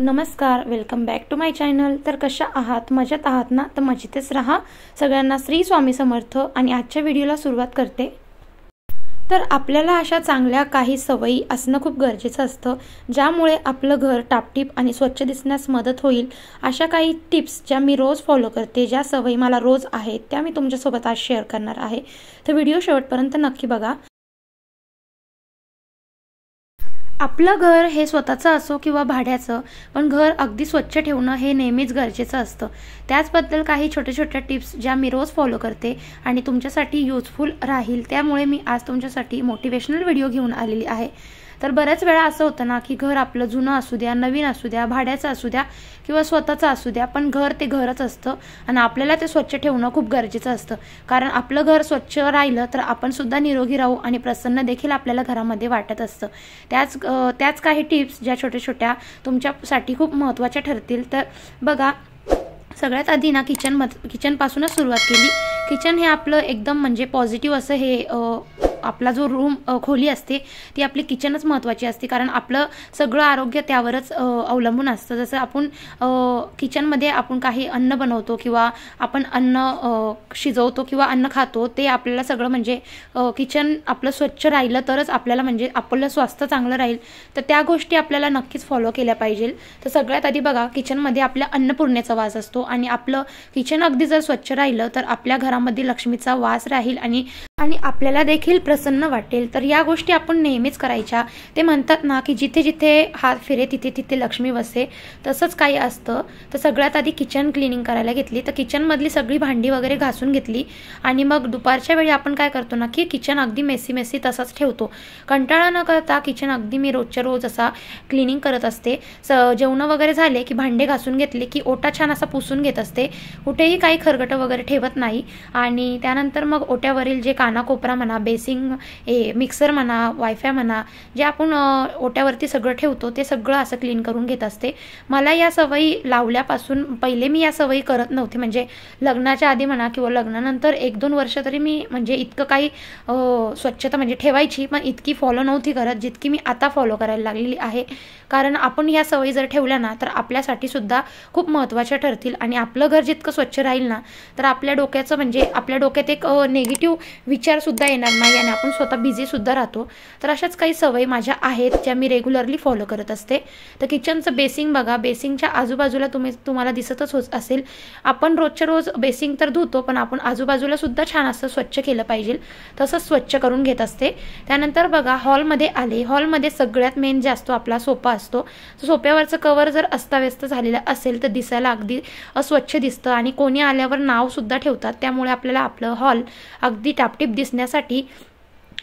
नमस्कार, welcome back to my channel. तर कशा आहात? मजेत आहात ना? तर मजेतच राहा। सगळ्यांना श्री स्वामी समर्थ। आणि आजच्या व्हिडिओला सुरुवात करते। तर आपल्याला अशा चांगल्या काही सवयी असणं खूप गरजेचं असतं, ज्यामुळे आपलं घर टापटीप आणि स्वच्छ दिसण्यास मदत होईल। अशा काही टिप्स ज्या मी रोज फॉलो करते, ज्या सवयी मला रोज आहेत, त्या मी तुमच्यासोबत आज शेअर करणार आहे। तर व्हिडिओ शेवटपर्यंत नक्की बघा। आपलं घर हे स्वतःचं असो किंवा भाड्याचं, पण घर अगदी स्वच्छ ठेवणं हे नेहमीच गरजेचं असतं। त्याचबद्दल काही छोटे-छोटे टिप्स ज्या मी रोज फॉलो करते आणि तुमच्यासाठी युजफुल राहील, त्यामुळे मी आज तुमच्यासाठी मोटिवेशनल व्हिडिओ घेऊन आलेली आहे। तर बऱ्याच वेळा असं होतं ना की घर आपलं जुनं असू द्या, नवीन असू द्या, भाड्याचं असू द्या किंवा स्वतःचं असू द्या, पण घर ते घरच असतं आणि आपल्याला ते स्वच्छ ठेवणं खूप गरजेचं असतं। कारण आपलं घर स्वच्छ राहिलं तर आपण सुद्धा निरोगी राहू आणि प्रसन्न देखील आपल्याला घरामध्ये वाटत असतं। त्याच काही टिप्स ज्या छोट्या-छोट्या तुमच्यासाठी खूप महत्त्वाच्या ठरतील। तर बघा, सगळ्यात आधी ना किचनपासूनच सुरुवात केली। किचन हे आपलं एकदम म्हणजे पॉझिटिव्ह असं हे आपला जो रूम खोली असते ती आपली किचनच महत्त्वाची असते, कारण आपलं सगळं आरोग्य त्यावरच अवलंबून असतं। जसं आपण किचनमध्ये आपण काही अन्न बनवतो किंवा आपण अन्न शिजवतो किंवा अन्न खातो, ते आपल्याला सगळं म्हणजे किचन आपलं स्वच्छ राहिलं तरच आपल्याला म्हणजे आपलं स्वास्थ्य चांगलं राहील। तर त्या गोष्टी आपल्याला नक्कीच फॉलो केल्या पाहिजे। तर सगळ्यात आधी बघा, किचनमध्ये आपल्या अन्नपूर्णेचा वास असतो आणि आपलं किचन अगदी जर स्वच्छ राहिलं तर आपल्या घरामध्ये लक्ष्मीचा वास राहील आणि आपल्याला देखील प्रसन्न वाटेल। तर या गोष्टी आपण नेहमीच करायच्या। ते म्हणतात ना की जिथे जिथे हात फिरे तिथे तिथे लक्ष्मी वसे, तसंच काही असतं। तर सगळ्यात आधी किचन क्लिनिंग करायला घेतली। तर किचनमधली सगळी भांडी वगैरे घासून घेतली आणि मग दुपारच्या वेळी आपण काय करतो ना की किचन अगदी मेसी तसंच ठेवतो। कंटाळा न करता किचन अगदी मी रोजच्या रोज असा क्लिनिंग करत असते। जेवणं वगैरे झाले की भांडे घासून घेतले की ओटा छान असा पुसून घेत असते, कुठेही काही खरगटं वगैरे ठेवत नाही। आणि त्यानंतर मग ओट्यावरील जे कानाकोपरा म्हणा, बेसिंग, मिक्सर म्हणा, वायफाय म्हणा, जे आपण ओट्यावरती सगळं ठेवतो ते सगळं असं क्लीन करून घेत असते। मला या सवयी लावल्यापासून पहिले मी या सवयी करत नव्हते, म्हणजे लग्नाच्या आधी म्हणा किंवा लग्नानंतर 1-2 वर्ष तरी मी म्हणजे इतकं काही स्वच्छता म्हणजे ठेवायची, पण इतकी फॉलो नव्हती करत जितकी मी आता फॉलो करायला लागलेली आहे। कारण आपण या सवयी जर ठेवल्या ना तर आपल्यासाठी सुद्धा खूप महत्त्वाच्या ठरतील आणि आपलं घर जितकं स्वच्छ राहील ना तर आपल्या डोक्याचं म्हणजे आपल्या डोक्यात एक निगेटिव्ह विचार सुद्धा येणार नाही आणि आपण स्वतः बिझी सुद्धा राहतो। तर अशाच काही सवयी माझ्या आहेत ज्या मी रेग्युलरली फॉलो करत असते। तर किचनचं बेसिंग बघा, बेसिंगच्या आजूबाजूला तुम्हाला दिसतच असेल, आपण रोजच्या रोज बेसिंग तर धुतो, पण आपण आजूबाजूला सुद्धा छान असं स्वच्छ केलं पाहिजे, तसंच स्वच्छ करून घेत असते। त्यानंतर बघा, हॉलमध्ये आले। हॉलमध्ये सगळ्यात मेन जे असतो आपला सोफा असतो। सोफ्यावरचं कवर जर अस्ताव्यस्त झालेलं असेल तर दिसायला अगदी अस्वच्छ दिसतं आणि कोणी आल्यावर नाव सुद्धा ठेवतात। त्यामुळे आपल्याला आपलं हॉल अगदी टापटीप दिसण्यासाठी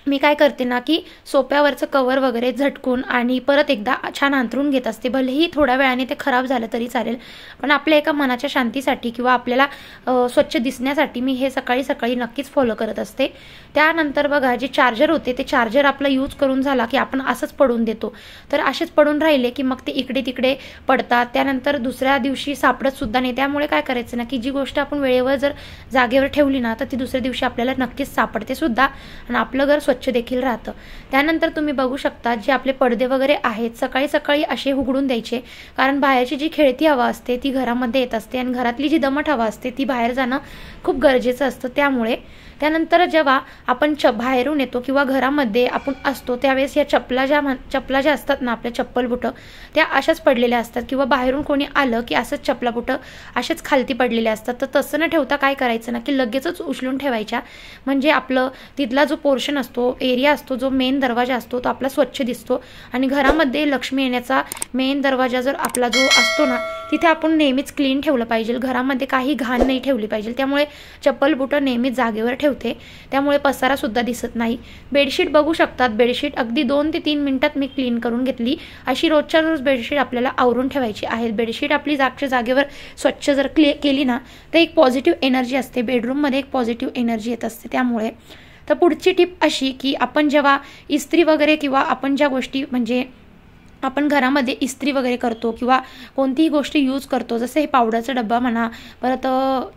मी काय करते ना की सोफ्यावरचं कवर वगैरे झटकून आणि परत एकदा छान अंथरून घेत असते। भलेही थोड्या वेळाने ते खराब झालं तरी चालेल, पण आपल्या एका मनाच्या शांतीसाठी किंवा आपल्याला स्वच्छ दिसण्यासाठी मी हे सकाळी सकाळी नक्कीच फॉलो करत असते। त्यानंतर बघा, जे चार्जर होते ते चार्जर आपला यूज करून झाला की आपण असंच पडून देतो, तर असेच पडून राहिले की मग ते इकडे तिकडे पडतात, त्यानंतर दुसऱ्या दिवशी सापडत सुद्धा नाही। त्यामुळे काय करायचं ना की जी गोष्ट आपण वेळेवर जर जागेवर ठेवली ना तर ती दुसऱ्या दिवशी आपल्याला नक्कीच सापडते सुद्धा आणि आपलं घर स्वच्छ देखील राहतं। त्यानंतर तुम्ही बघू शकता, जे आपले पडदे वगैरे आहेत सकाळी सकाळी असे उघडून द्यायचे, कारण बाहेरची जी खेळती हवा असते ती घरामध्ये येत असते आणि घरातली जी दमट हवा असते ती बाहेर जाणं खूप गरजेचं असतं। त्यानंतर जेव्हा आपण बाहेरून येतो किंवा घरामध्ये आपण असतो त्यावेळेस या चपला ज्या असतात ना, आपल्या चप्पल बुटं त्या अशाच पडलेल्या असतात किंवा बाहेरून कोणी आलं की असंच चपला बुटं असेच खालती पडलेले असतात। तर तसं न ठेवता काय करायचं ना की लगेचच उचलून ठेवायच्या, म्हणजे आपलं तिथला जो पोर्शन असतो, एरिया असतो, जो मेन दरवाजा असतो तो आपला स्वच्छ दिसतो आणि घरामध्ये लक्ष्मी येण्याचा मेन दरवाजा जर आपला जो असतो ना तिथे आपण नेहमीच क्लीन ठेवलं पाहिजे। घरामध्ये काही घाण नाही ठेवली पाहिजे। त्यामुळे चप्पल बुटं नेहमीच जागेवर ठेवते, त्यामुळे पसारा सुद्धा दिसत नाही। बेडशीट बघू शकतात, बेडशीट अगदी 2 ते 3 मिनिटात मी क्लीन करून घेतली। अशी रोजच्या रोज बेडशीट आपल्याला आवरून ठेवायची आहे। बेडशीट आपली जागेवर स्वच्छ जर केली ना तर एक पॉझिटिव्ह एनर्जी असते, बेडरूममध्ये एक पॉझिटिव्ह एनर्जी येत असते। त्यामुळे तर पुढची टिप अशी की आपण जेव्हा इस्त्री वगैरे किंवा आपण ज्या गोष्टी म्हणजे आपण घरामध्ये इस्त्री वगैरे करतो किंवा कोणतीही गोष्ट यूज करतो, जसं हे पावडरचा डब्बा म्हणा, परत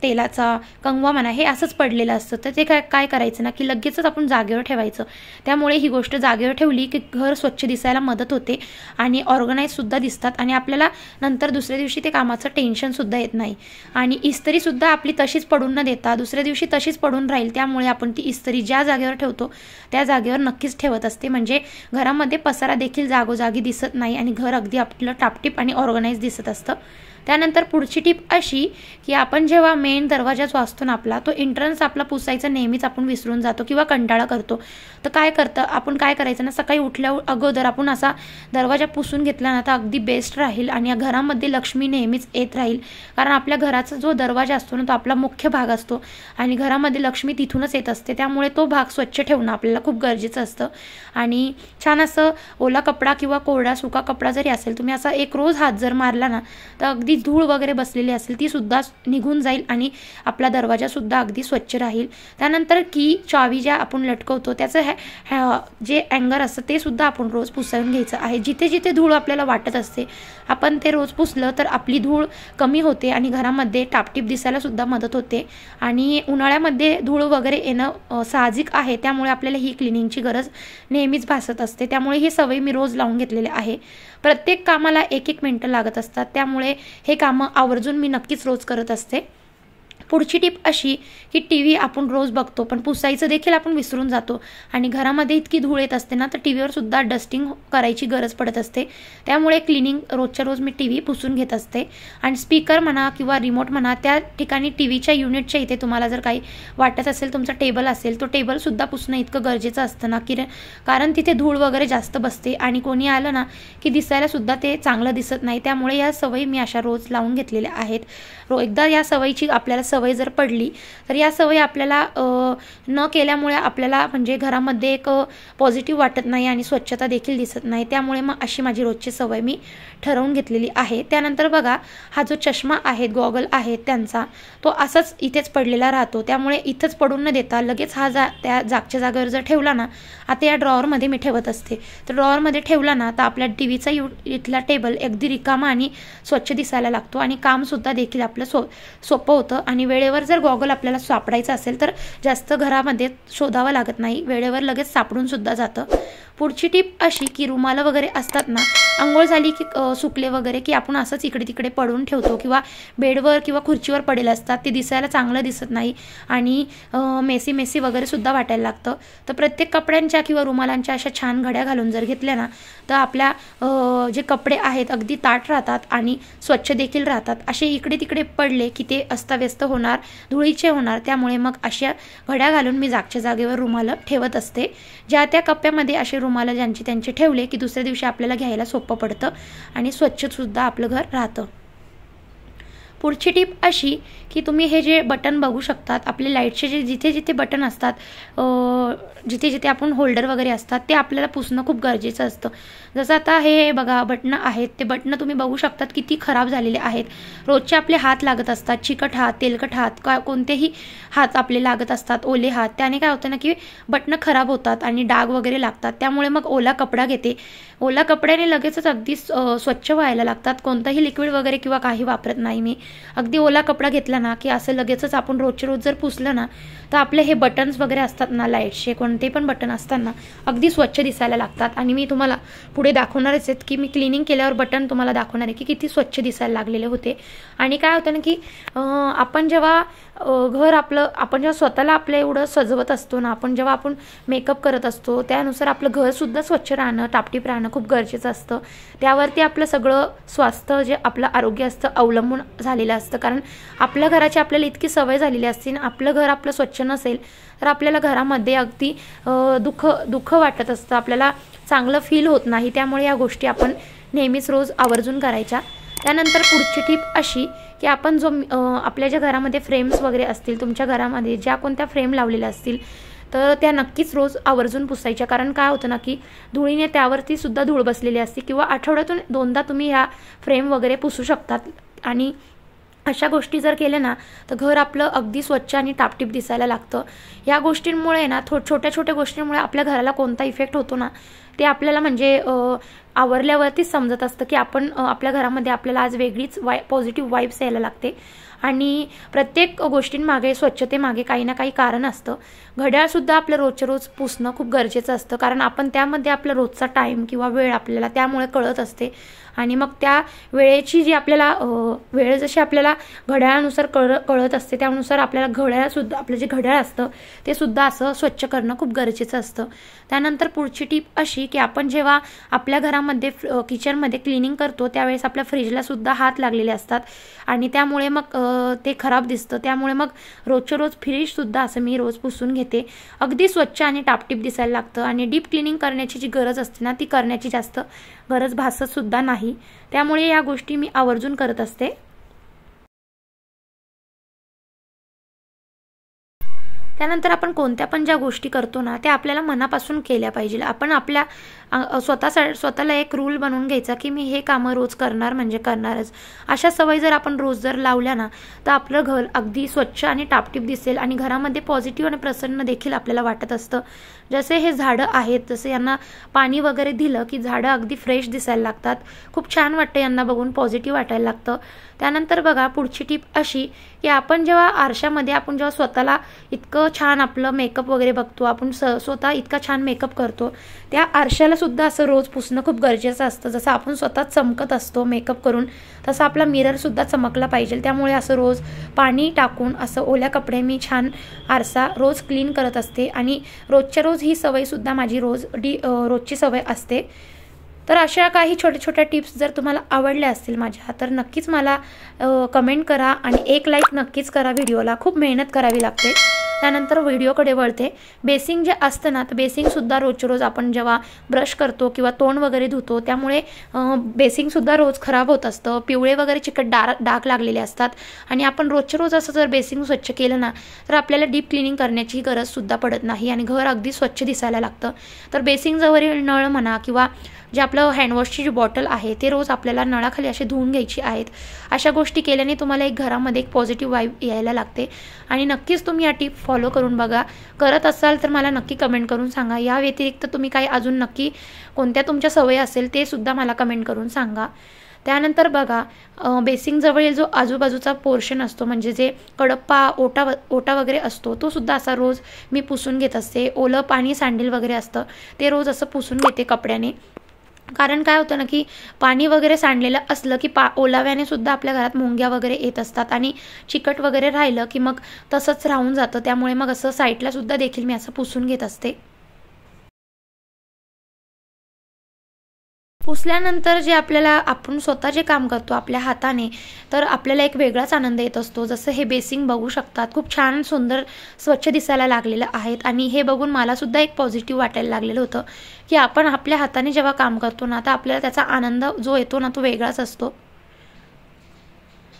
तेलाचा कंगवा म्हणा, हे असंच पडलेलं असतं, तर ते काय करायचं ना की लगेचच आपण जागेवर ठेवायचं. त्यामुळे ही गोष्ट जागेवर ठेवली की घर स्वच्छ दिसायला मदत होते आणि ऑर्गनाईजसुद्धा दिसतात आणि आपल्याला नंतर दुसऱ्या दिवशी ते कामाचं टेन्शनसुद्धा येत नाही. आणि इस्त्रीसुद्धा आपली तशीच पडून न देता दुसऱ्या दिवशी तशीच पडून राहील, त्यामुळे आपण ती इस्त्री ज्या जागेवर ठेवतो त्या जागेवर नक्कीच ठेवत असते, म्हणजे घरामध्ये पसारा देखील जागोजागी दिसत नाही आणि घर अगदी आपलं टापटीप आणि ऑर्गनाइज दिसत असतं. त्यानंतर पुढची टिप अशी की आपण जेव्हा मेन दरवाजा जो असतो ना आपला, तो एंट्रन्स आपला पुसायचा नेहमीच आपण विसरून जातो किंवा कंटाळा करतो. तर आपण काय करायचं ना, सकाळी उठल्या अगोदर आपण असा दरवाजा पुसून घेतला ना तर अगदी बेस्ट राहील आणि या घरामध्ये लक्ष्मी नेहमीच येत राहील. कारण आपल्या घराचा जो दरवाजा असतो ना तो आपला मुख्य भाग असतो आणि घरामध्ये लक्ष्मी तिथूनच येत असते, त्यामुळे तो भाग स्वच्छ ठेवणं आपल्याला खूप गरजेचं असतं. आणि छान असं ओला कपडा किंवा कोरडा सुका कपडा जरी असेल, तुम्ही असा एक रोज हात जर मारला ना तर अगदी धूळ वगैरे बसलेली असेल ती सुद्धा निघून जाईल आणि आपला दरवाजा सुद्धा अगदी स्वच्छ राहील. त्यानंतर की चावी ज्या आपण लटकवतो त्याचं जे अँगर असतं ते सुद्धा आपण रोज पुसून घ्यायचं आहे. जिथे जिथे धूळ आपल्याला वाटत असते आपण ते रोज पुसलं तर आपली धूळ कमी होते आणि घरामध्ये टापटीप दिसायला सुद्धा मदत होते. आणि उन्हाळ्यामध्ये धूळ वगैरे येणं साहजिक आहे, त्यामुळे आपल्याला ही क्लिनिंगची गरज नेहमीच भासत असते. त्यामुळे ही सवय मी रोज लावून घेतलेली आहे. प्रत्येक कामाला 1-1 मिनिटं लागत असतात, त्यामुळे हे कामं आवर्जून मी नक्कीच रोज करत असते. पुढची टिप अशी की टीव्ही आपण रोज बघतो पण पुसायचं देखील आपण विसरून जातो आणि घरामध्ये इतकी धूळ येत असते ना तर टीव्हीवर सुद्धा डस्टिंग करायची गरज पडत असते. त्यामुळे क्लिनिंग रोजच्या रोज मी टीव्ही पुसून घेत असते. आणि स्पीकर म्हणा किंवा रिमोट म्हणा, त्या ठिकाणी टीव्हीच्या युनिटच्या इथे तुम्हाला जर काही वाटत असेल, तुमचा टेबल असेल, तो टेबल सुद्धा पुसणं इतकं गरजेचं असतं ना की कारण तिथे धूळ वगैरे जास्त बसते आणि कोणी आलं ना की दिसायला सुद्धा ते चांगलं दिसत नाही. त्यामुळे या सवयी मी अशा रोज लावून घेतलेल्या आहेत. एकदा या सवयीची आपल्याला सवय जर पडली तर या सवयी आपल्याला न केल्यामुळे आपल्याला म्हणजे घरामध्ये एक पॉझिटिव्ह वाटत नाही आणि स्वच्छता देखील दिसत नाही. त्यामुळे मग अशी माझी रोजची सवय मी ठरवून घेतलेली आहे. त्यानंतर बघा, हा जो चष्मा आहे, गॉगल आहे त्यांचा, तो असाच इथेच पडलेला राहतो. त्यामुळे इथंच पडून न देता लगेच हा त्या जागच्या जागेवर जर ठेवला ना, आता या ड्रॉवरमध्ये मी ठेवत असते, तर ड्रॉवरमध्ये ठेवला ना तर आपल्या टीव्हीचा इथला टेबल अगदी रिकामा आणि स्वच्छ दिसायला लागतो आणि कामसुद्धा देखील आपलं सोपं होतं. आणि वेळेवर जर गॉगल आपल्याला सापडायचं असेल तर जास्त घरामध्ये शोधावं लागत नाही, वेळेवर लगेच सापडून सुद्धा जातं. पुढची टिप अशी की रुमालं वगैरे असतात ना, अंघोळ झाली की सुकले वगैरे की आपण असंच इकडे तिकडे पडून ठेवतो किंवा बेडवर किंवा खुर्चीवर पडेल असतात, ते दिसायला चांगलं दिसत नाही आणि मेसी वगैरे सुद्धा वाटायला लागतं. तर प्रत्येक कपड्यांच्या किंवा रुमालांच्या अशा छान घड्या घालून जर घेतल्या ना तर आपल्या जे कपडे आहेत अगदी ताट राहतात आणि स्वच्छ देखील राहतात. असे इकडे तिकडे पडले की ते अस्ताव्यस्त होणार, धुळीचे होणार. त्यामुळे मग अशा घड्या घालून मी जागच्या जागेवर रुमालं ठेवत असते. ज्या त्या कप्प्यामध्ये असे रुमालं ज्यांचे त्यांचे ठेवले की दुसऱ्या दिवशी आपल्याला घ्यायला सोपं पडतं आणि स्वच्छसुद्धा आपलं घर राहतं. पुढची टिप अशी की तुम्ही हे जे बटन बघू शकतात, आपले लाईटचे जे जिथे जिथे बटन असतात, जिथे जिथे आपण होल्डर वगैरे असतात, ते आपल्याला पुसणं खूप गरजेचं असतं. जसं आता हे बघा बटणं आहेत, ते बटणं तुम्ही बघू शकतात किती खराब झालेले आहेत. रोजचे आपले हात लागत असतात, चिकट हात, तेलकट हात, कोणतेही हात आपले लागत असतात, ओले हात. त्याने काय होतं ना की बटणं खराब होतात आणि डाग वगैरे लागतात. त्यामुळे मग ओला कपडा घेते, ओला कपड्याने लगेचच अगदी स्वच्छ व्हायला लागतात. कोणतंही लिक्विड वगैरे किंवा काही वापरत नाही मी. अगदी ओला कपडा घेतला ना की असं लगेचच आपण रोजच्या रोज जर पुसलं ना तर आपले हे बटन्स वगैरे असतात ना, लाईटचे कोणते पण बटन असताना अगदी स्वच्छ दिसायला लागतात. आणि मी तुम्हाला पुढे दाखवणारच आहेत की मी क्लिनिंग केल्यावर बटन तुम्हाला दाखवणार आहे की किती स्वच्छ दिसायला लागलेले होते. आणि काय होतं ना की आपण जेव्हा आपण जेव्हा स्वतःला आपलं एवढं सजवत असतो ना, जेव्हा आपण मेकअप करत असतो त्यानुसार आपलं घरसुद्धा स्वच्छ राहणं, टापटीप राहणं खूप गरजेचं असतं. त्यावरती आपलं सगळं स्वास्थ्य, जे आपलं आरोग्य असतं, अवलंबून झालेलं असतं. कारण आपल्या घराची आपल्याला इतकी सवय झालेली असते ना, आपलं घर आपलं स्वच्छ नसेल तर आपल्याला घरामध्ये अगदी दुःख वाटत असतं, आपल्याला चांगलं फील होत नाही. त्यामुळे या गोष्टी आपण नेहमीच रोज आवर्जून करायच्या. त्यानंतर पुढची टिप अशी की आपण आपल्या ज्या घरामध्ये फ्रेम्स वगैरे असतील, तुमच्या घरामध्ये ज्या कोणत्या फ्रेम लावलेल्या असतील तर त्या नक्कीच रोज आवर्जून पुसायच्या. कारण काय होतं ना की धुळीने त्यावरती सुद्धा धूळ बसलेली असते किंवा आठवड्यातून 2दा तुम्ही ह्या फ्रेम वगैरे पुसू शकतात. आणि अशा गोष्टी जर केल्या ना तर घर आपलं अगदी स्वच्छ आणि टापटीप दिसायला लागतं. या गोष्टींमुळे ना छोट्या छोट्या गोष्टींमुळे आपल्या घराला कोणता इफेक्ट होतो ना ते आपल्याला म्हणजे आवरल्यावरतीच समजत असतं की आपण आपल्या घरामध्ये आपल्याला आज वेगळीच पॉझिटिव्ह वाईब्स यायला लागते। आणि प्रत्येक गोष्टींमागे स्वच्छतेमागे काही ना काही कारण असतं। घड्याळसुद्धा आपलं रोजच्या रोज पुसणं खूप गरजेचं असतं, कारण आपण त्यामध्ये आपला रोजचा टाईम किंवा वेळ आपल्याला त्यामुळे कळत असते। आणि मग त्या वेळेची जी आपल्याला वेळ जशी आपल्याला घड्याळानुसार कळत असते त्यानुसार आपल्याला घड्याळसुद्धा आपलं जे घड्याळ असतं ते सुद्धा असं स्वच्छ करणं खूप गरजेचं असतं। त्यानंतर पुढची टीप अशी की आपण जेव्हा आपल्या घरामध्ये किचनमध्ये क्लिनिंग करतो त्यावेळेस आपल्या फ्रीजला सुद्धा हात लागलेले असतात आणि त्यामुळे मग ते खराब दिसतं। त्यामुळे मग रोजच्या रोज फ्रीजसुद्धा असं मी रोज पुसून घेते। अगदी स्वच्छ आणि टापटीप दिसायला लागतं आणि डीप क्लिनिंग करण्याची जी गरज असते ना ती करण्याची जास्त गरज भासत सुद्धा नाही। त्यामुळे या गोष्टी मी आवर्जून करत असते। त्यानंतर आपण कोणत्या पण ज्या गोष्टी करतो ना त्या आपल्याला मनापासून केल्या पाहिजे। आपण आपल्या स्वतःला एक रूल बनवून घ्यायचा की मी हे कामं रोज करणार म्हणजे करणारच। अशा सवयी जर आपण रोज जर लावल्या ना तर आपलं घर अगदी स्वच्छ आणि टापटीप दिसेल आणि घरामध्ये पॉझिटिव्ह आणि प्रसन्न देखील आपल्याला वाटत असतं। जसे हे झाडं आहेत, जसे यांना पाणी वगैरे दिलं की झाडं अगदी फ्रेश दिसायला लागतात, खूप छान वाटतं यांना बघून, पॉझिटिव्ह वाटायला लागतं। त्यानंतर बघा पुढची टीप अशी की आपण जेव्हा आरशामध्ये आपण जेव्हा स्वतःला इतकं छान आपलं मेकअप वगैरे बघतो, आपण स्वतः इतका छान मेकअप करतो, त्या आरशाला सुद्धा असं रोज पुसणं खूप गरजेचं असतं। जसं आपण स्वतः चमकत असतो मेकअप करून तसं आपला मिरर सुद्धा चमकला पाहिजे। त्यामुळे असं रोज पाणी टाकून असं ओल्या कपडे मी छान आरसा रोज क्लीन करत असते आणि रोजच्या रोज ही सवय सुद्धा माझी रोजची सवय असते। तर अशा काही छोट्या छोट्या टिप्स जर तुम्हाला आवडल्या असतील माझ्या तर नक्कीच मला कमेंट करा आणि एक लाईक नक्कीच करा। व्हिडिओला खूप मेहनत करावी लागते। त्यानंतर व्हिडिओकडे वळते। बेसिंग जे असतं ना तर बेसिंगसुद्धा रोजच्या रोज आपण जेव्हा ब्रश करतो किंवा तोंड वगैरे धुतो त्यामुळे बेसिंगसुद्धा रोज खराब होत असतं, पिवळे वगैरे चिकट डाग लागलेले असतात आणि आपण रोजच्या रोज असं जर बेसिंग स्वच्छ केलं ना तर आपल्याला डीप क्लिनिंग करण्याची गरजसुद्धा पडत नाही आणि घर अगदी स्वच्छ दिसायला लागतं। तर बेसिंगजवळील नळ म्हणा किंवा जे आपलं हँडवॉशची जी बॉटल आहे ते रोज आपल्याला नळाखाली असे धुवून घ्यायची आहेत। अशा गोष्टी केल्याने तुम्हाला एक घरामध्ये एक पॉझिटिव्ह वाईब यायला लागते आणि नक्कीच तुम्ही या टिप फॉलो करून बघा। करत असाल तर मला नक्की कमेंट करून सांगा। या व्यतिरिक्त तुम्ही काही अजून नक्की कोणत्या तुमच्या सवयी असेल ते सुद्धा मला कमेंट करून सांगा। त्यानंतर बघा बेसिंगजवळील जो आजूबाजूचा पोर्शन असतो म्हणजे जे कडप्पा ओटा वगैरे असतो तो सुद्धा असा रोज मी पुसून घेत असते। ओलं पाणी सँडल वगैरे असतं ते रोज असं पुसून घेते कपड्याने। कारण काय होतं ना की पाणी वगैरे सांडलेलं असलं की ओलाव्याने सुद्धा आपल्या घरात मुंग्या वगैरे येत असतात आणि चिकट वगैरे राहिलं की मग तसंच राहून जातं। त्यामुळे मग असं साईडला सुद्धा देखील मी असं पुसून घेत असते। पुसल्यानंतर जे आपल्याला आपण स्वतः जे काम करतो आपल्या हाताने तर आपल्याला एक वेगळाच आनंद येत असतो। जसं हे बेसिंग बघू शकतात, खूप छान सुंदर स्वच्छ दिसायला लागलेलं आहेत आणि हे बघून मला सुद्धा एक पॉझिटिव्ह वाटायला लागलेलं होतं की आपण आपल्या हाताने जेव्हा काम करतो ना तर आपल्याला त्याचा आनंद जो येतो ना तो वेगळाच असतो।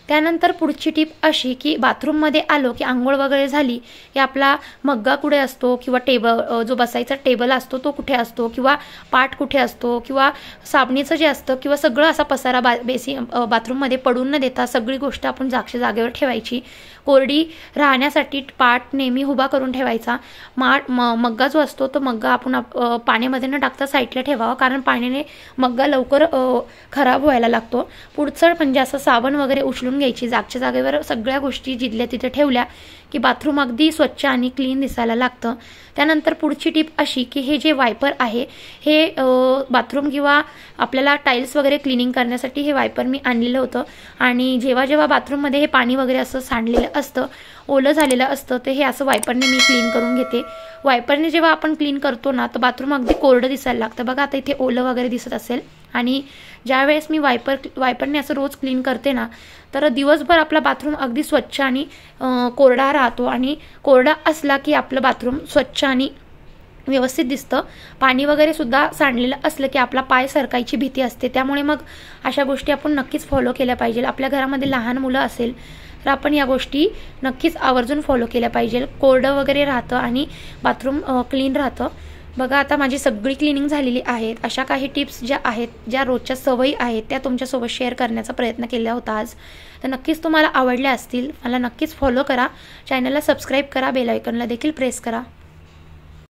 त्यानंतर पुढची टिप अशी की बाथरूममध्ये आलो की आंघोळ वगैरे झाली की आपला मग्गा कुठे असतो किंवा जो बसायचा टेबल असतो तो कुठे असतो किंवा पाट कुठे असतो किंवा साबणीचं जे असतं किंवा सगळं असा पसारा बाथरूममध्ये पडून न देता सगळी गोष्ट आपण जागेवर ठेवायची। कोरडी राहण्यासाठी पाट नेहमी उभा करून ठेवायचा। मग्गा जो असतो तो मग्गा आपण पाण्यामध्ये न टाकता साईडला ठेवावा, कारण पाण्याने मग्गा लवकर खराब व्हायला लागतो। पुढचं म्हणजे असं साबण वगैरे उचलून घ्यायची, जागच्या जागेवर सगळ्या गोष्टी जिथल्या तिथे ठेवल्या की बाथरूम अगदी स्वच्छ आणि क्लीन दिसायला लागतं। त्यानंतर पुढची टिप अशी की हे जे वायपर आहे हे बाथरूम किंवा आपल्याला टाईल्स वगैरे क्लिनिंग करण्यासाठी हे वायपर मी आणलेलं होतं आणि जेव्हा बाथरूममध्ये हे पाणी वगैरे असं सांडलेलं असतं, ओलं झालेलं असतं ते हे असं वायपरने मी क्लीन करून घेते। वायपरने जेव्हा आपण क्लीन करतो ना तर बाथरूम अगदी कोरडं दिसायला लागतं। बघा आता इथे ओलं वगैरे दिसत असेल आणि ज्यावेळेस मी वायपरने असं रोज क्लीन करते ना तर दिवसभर आपला बाथरूम अगदी स्वच्छ आणि कोरडा राहतो आणि कोरडा असला की आपलं बाथरूम स्वच्छ आणि व्यवस्थित दिसतं। पाणी वगैरे सुद्धा सांडलेलं असलं की आपला पाय सरकायची भीती असते। त्यामुळे मग अशा गोष्टी आपण नक्कीच फॉलो केल्या पाहिजे। आपल्या घरामध्ये लहान मुलं असेल तर आपण या गोष्टी नक्कीच आवर्जून फॉलो केल्या पाहिजे। कोरडं वगैरे राहतं आणि बाथरूम क्लीन राहतं। बघा आता माझी सगळी क्लिनिंग झालेली आहेत। अशा काही टिप्स ज्या आहेत, ज्या रोजच्या सवयी आहेत त्या तुमच्यासोबत शेअर करण्याचा प्रयत्न केला होता आज। तर नक्कीच तुम्हाला आवडल्या असतील। मला नक्कीच फॉलो करा, चॅनलला सबस्क्राईब करा, बेल आयकॉनला देखील प्रेस करा।